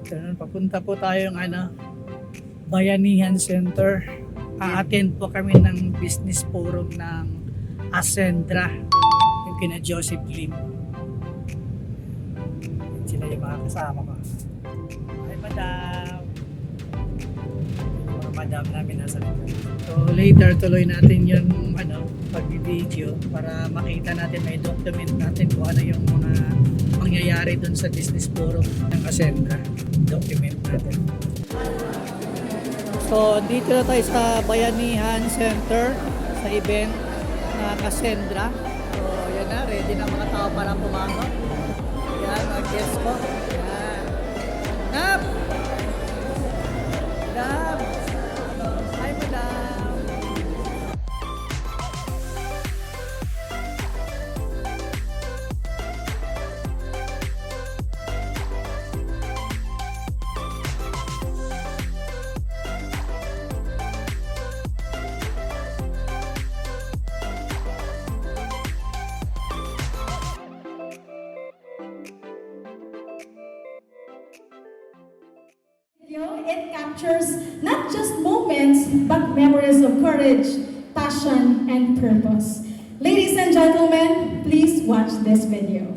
afternoon. Papunta po tayong Bayanihan Center. A-attend po kami ng business forum ng Ascendra, yung kina Joseph Lim. Sila yung mga kasama ko. Hi madam! Yung mga madam namin nasa likod. So later tuloy natin yung pag-video para makita natin, may document natin kung ano yung mga mangyayari dun sa business forum ng Ascendra. Document natin. So dito na tayo sa Bayanihan Center sa event ng Ascendra. So yan na, ready na mga tao para pumasok. Yan, ang guest ko. Yan. Nap! Nap! Hi madam! It captures not just moments, but memories of courage, passion, and purpose. Ladies and gentlemen, please watch this video.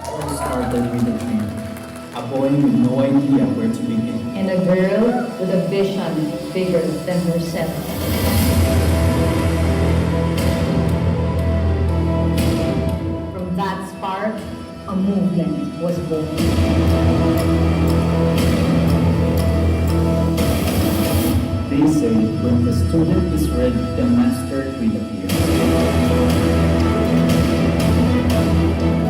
All started with a dream, a boy with no idea where to begin. And a girl with a vision bigger than herself. From that spark, a movement was born. They say when the student is ready, the master will appear.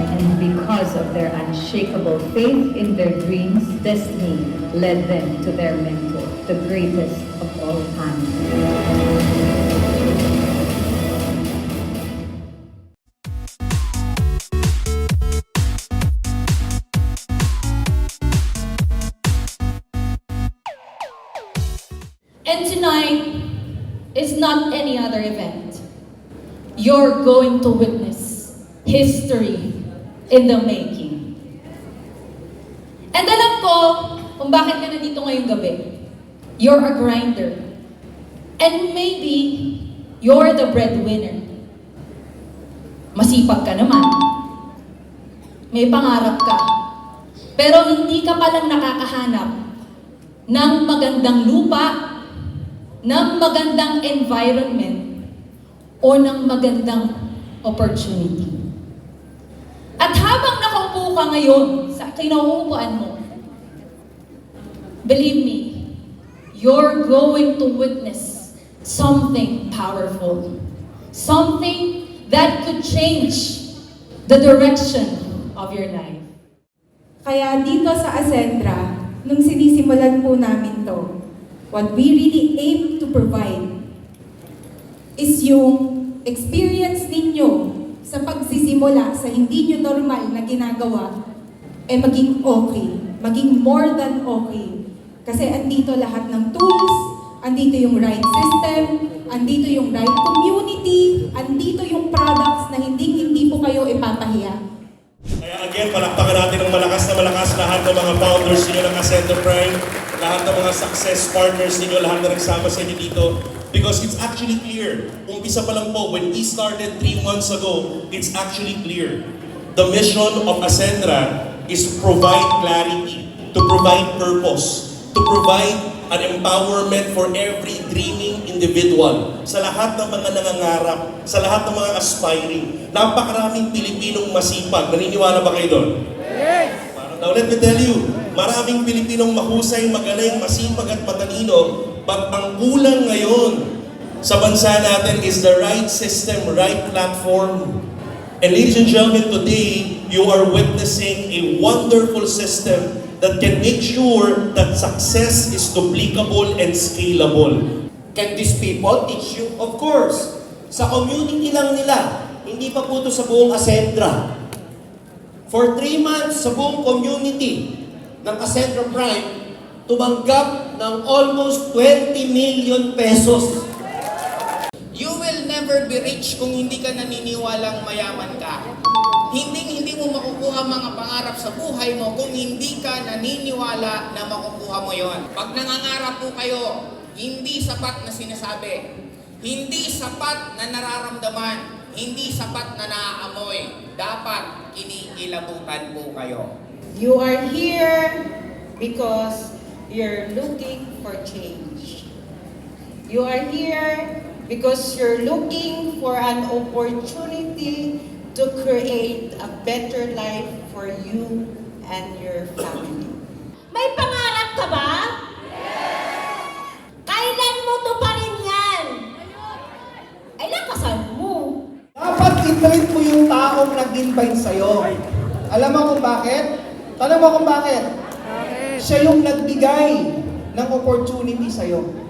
And because of their unshakable faith in their dreams, destiny led them to their mentor, the greatest of all time. And tonight is not any other event. You're going to witness history in the making. And alam ko kung bakit ka nandito ngayong gabi. You're a grinder. And maybe you're the breadwinner. Masipag ka naman. May pangarap ka. Pero hindi ka palang nakakahanap ng magandang lupa, ng magandang environment, o ng magandang opportunity. At habang nakaupo ka ngayon sa kinauupuan mo, believe me, you're going to witness something powerful. Something that could change the direction of your life. Kaya dito sa Ascendra, nung sinisimulan po namin to, what we really aim to provide is yung experience ninyo sa pagsisimula sa hindi nyo normal na ginagawa maging okay, maging more than okay. Kasi andito lahat ng tools, andito yung right system, andito yung right community, andito yung products na hindi po kayo ipapahiya. Kaya again, palakpakan natin ng malakas na malakas lahat ng mga founders ninyo ng Ascendra Prime, lahat ng mga success partners ninyo, lahat na nagsama sa inyo dito. Because it's actually clear. Umpisa pa lang po, when we started 3 months ago, it's actually clear. The mission of Ascendra is to provide clarity, to provide purpose, to provide an empowerment for every dreaming individual. Sa lahat ng mga nangangarap, sa lahat ng mga aspiring, napakaraming Pilipinong masipag. Naniniwala ba kayo doon? Yes! Now let me tell you, maraming Pilipinong mahusay, magaling, masipag at matalino, but ang kulang ngayon sa bansa natin is the right system, right platform. And ladies and gentlemen, today, you are witnessing a wonderful system that can make sure that success is duplicable and scalable. Can these people teach you? Of course. Sa community lang nila. Hindi pa po ito sa buong Ascendra. For 3 months, sa buong community ng Ascendra Prime, tumanggap ng almost 20 million pesos. You will never never be rich kung hindi ka naniniwalang mayaman ka. Hindi mo makukuha mga pangarap sa buhay mo kung hindi ka naniniwala na makukuha mo yon. Pag nangangarap po kayo, hindi sapat na sinasabi, hindi sapat na nararamdaman, hindi sapat na naaamoy. Dapat kinikilabutan po kayo. You are here because you're looking for change. You are here because you're looking for an opportunity to create a better life for you and your family. May pangarap ka ba? Kailan mo to pa rin yan? Ay, lakasan mo. Dapat i-treat mo yung taong nag-invite sa'yo. Alam mo kung bakit? Tanong mo kung bakit? Siya yung nagbigay ng opportunity sa'yo.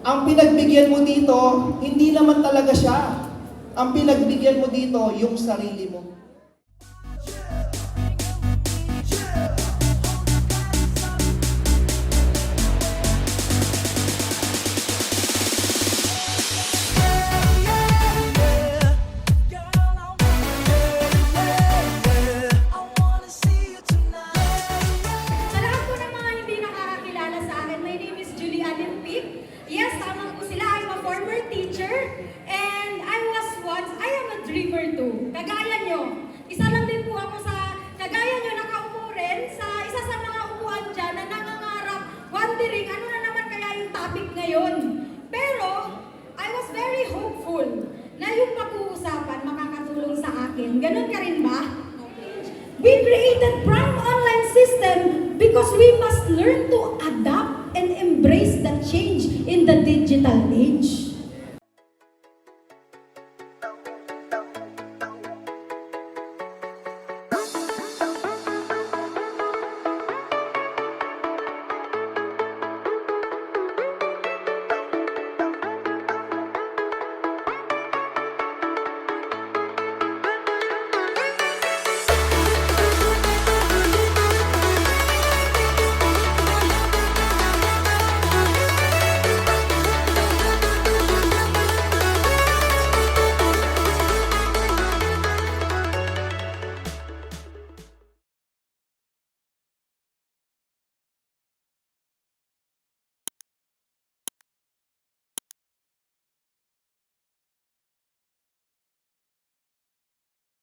Ang pinagbigyan mo dito, hindi naman talaga siya. Ang pinagbigyan mo dito, yung sarili mo. Sa lahat po ng mga hindi nakakakilala sa akin, my name is Julianne Pic. Yes, tama po sila. I'm a former teacher and I am a dreamer too. Kagaya nyo. Isa lang din po ako sa, kagaya nyo, nakaupo rin sa isa sa mga upuan dyan na nangangarap, wondering ano na naman kaya yung topic ngayon. Pero, I was very hopeful na yung pag-uusapan makakatulong sa akin. Ganun ka rin ba? We created Prime Online System because we must learn to adapt and embrace the change in the digital age.